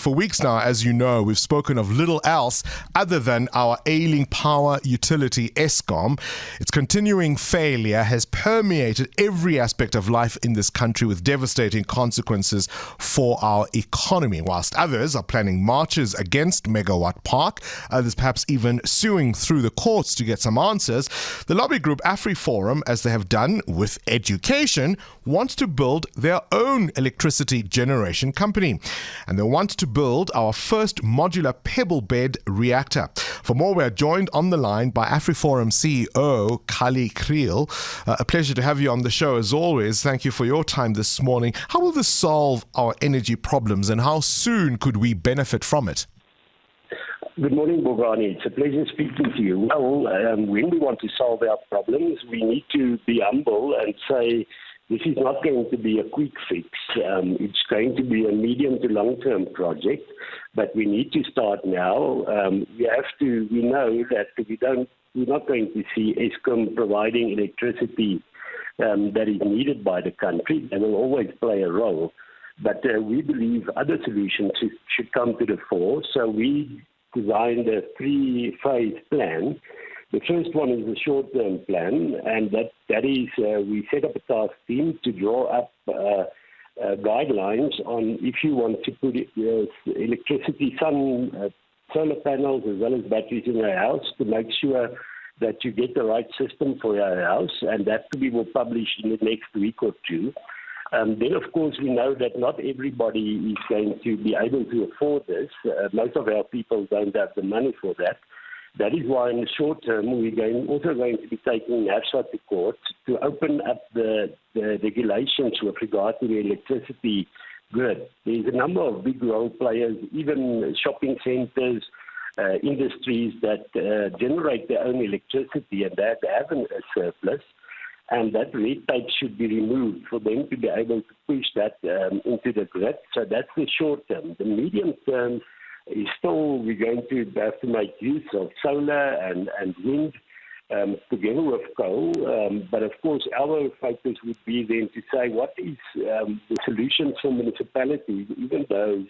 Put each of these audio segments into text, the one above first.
for weeks now, as you know, we've spoken of little else other than our ailing power utility, Eskom. Its continuing failure has permeated every aspect of life in this country with devastating consequences for our economy. Whilst others are planning marches against Megawatt Park, others perhaps even suing through the courts to get some answers, the lobby group AfriForum, as they have done with education, wants to build their own electricity generation company. And they want to build our first modular pebble bed reactor. For more, we are joined on the line by AfriForum CEO Kali Kriel. A pleasure to have you on the show as always. Thank you for your time this morning. How will this solve our energy problems and how soon could we benefit from it? Good morning, Bogani. It's a pleasure speaking to you. Well, when we want to solve our problems, we need to be humble and say this is not going to be a quick fix. It's going to be a medium to long-term project, but we need to start now. We know that we're not going to see Eskom providing electricity that is needed by the country. They will always play a role. But we believe other solutions should come to the fore. So we designed a three-phase plan. The first one is a short-term plan, and that is we set up a task team to draw up guidelines on if you want to put electricity, solar panels as well as batteries in your house to make sure that you get the right system for your house, and that we will publish in the next week or two. Then, of course, we know that not everybody is going to be able to afford this. Most of our people don't have the money for that. That is why in the short term, we're also going to be taking NAFSA to court to open up the regulations with regard to the electricity grid. There's a number of big role players, even shopping centres, industries that generate their own electricity and that have a surplus. And that red tape should be removed for them to be able to push that into the grid. So that's the short term. The medium term is still we're going to have to make use of solar and wind together with coal. But of course, our focus would be then to say what is the solutions for municipalities, even those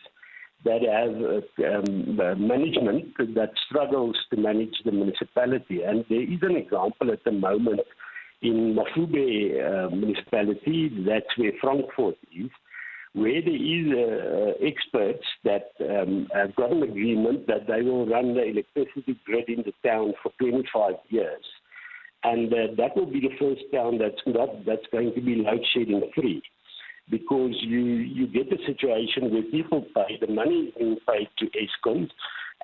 that have management that struggles to manage the municipality. And there is an example at the moment in Mafube municipality, that's where Frankfurt is, where there is experts that have got an agreement that they will run the electricity grid in the town for 25 years. And that will be the first town that's going to be load shedding free, because you get a situation where people pay, the money is being paid to Eskom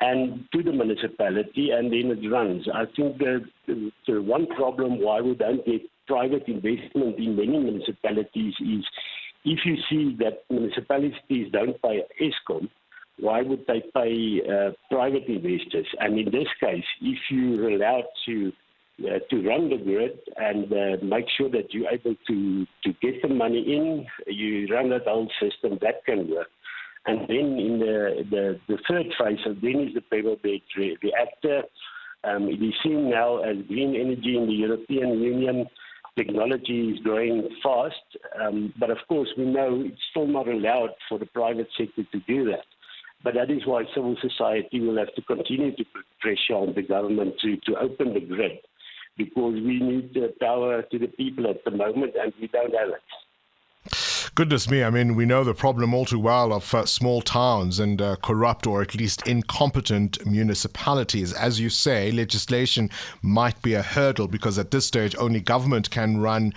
and to the municipality, and then it runs. I think the one problem why we don't get private investment in many municipalities is if you see that municipalities don't pay Eskom, why would they pay private investors? And in this case, if you're allowed to run the grid and make sure that you're able to get the money in, you run that whole system, that can work. And then in the third phase, then is the pebble bed reactor. It is seen now as green energy in the European Union. Technology is growing fast, but of course we know it's still not allowed for the private sector to do that. But that is why civil society will have to continue to put pressure on the government to open the grid, because we need the power to the people at the moment and we don't have it. Goodness me, I mean, we know the problem all too well of small towns and corrupt or at least incompetent municipalities. As you say, legislation might be a hurdle because at this stage only government can run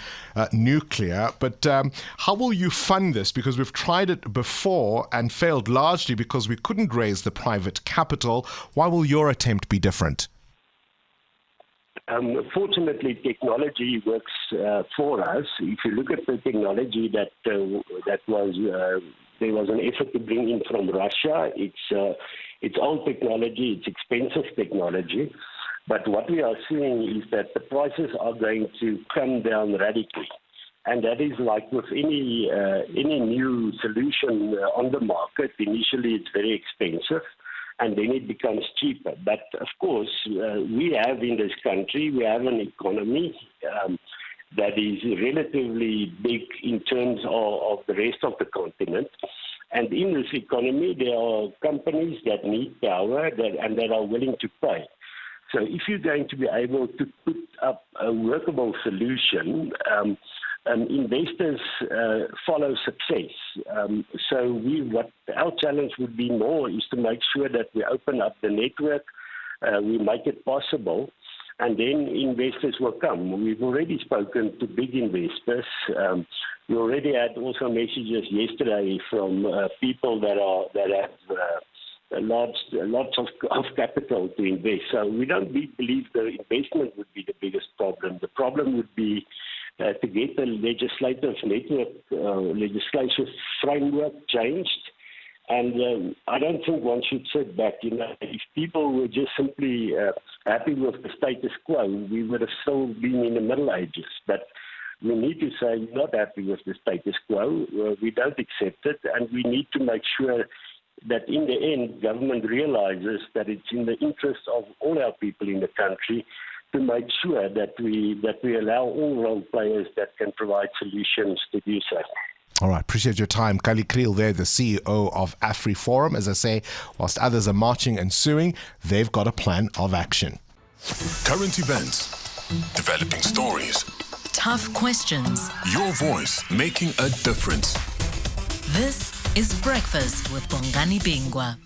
nuclear. But how will you fund this? Because we've tried it before and failed largely because we couldn't raise the private capital. Why will your attempt be different? Fortunately, technology works for us. If you look at the technology that was there was an effort to bring in from Russia, it's old technology, it's expensive technology. But what we are seeing is that the prices are going to come down radically. And that is like with any new solution on the market. Initially, it's very expensive, and then it becomes cheaper. But of course, we have in this country, we have an economy that is relatively big in terms of the rest of the continent. And in this economy, there are companies that need power and that are willing to pay. So if you're going to be able to put up a workable solution, investors follow success. So what our challenge would be more is to make sure that we open up the network, we make it possible, and then investors will come. We've already spoken to big investors. We already had also messages yesterday from people that have lots of capital to invest. So we don't believe the investment would be the biggest problem. The problem would be to get the legislative legislative framework changed. And I don't think one should sit back. If people were just simply happy with the status quo, we would have still been in the Middle Ages. But we need to say we're not happy with the status quo. We don't accept it, and we need to make sure that in the end, government realizes that it's in the interest of all our people in the country to make sure that we allow all role players that can provide solutions to do so. All right, appreciate your time. Kali Kriel there, the CEO of AfriForum. As I say, whilst others are marching and suing, they've got a plan of action. Current events, developing stories, tough questions. Your voice making a difference. This is Breakfast with Bongani Bingwa.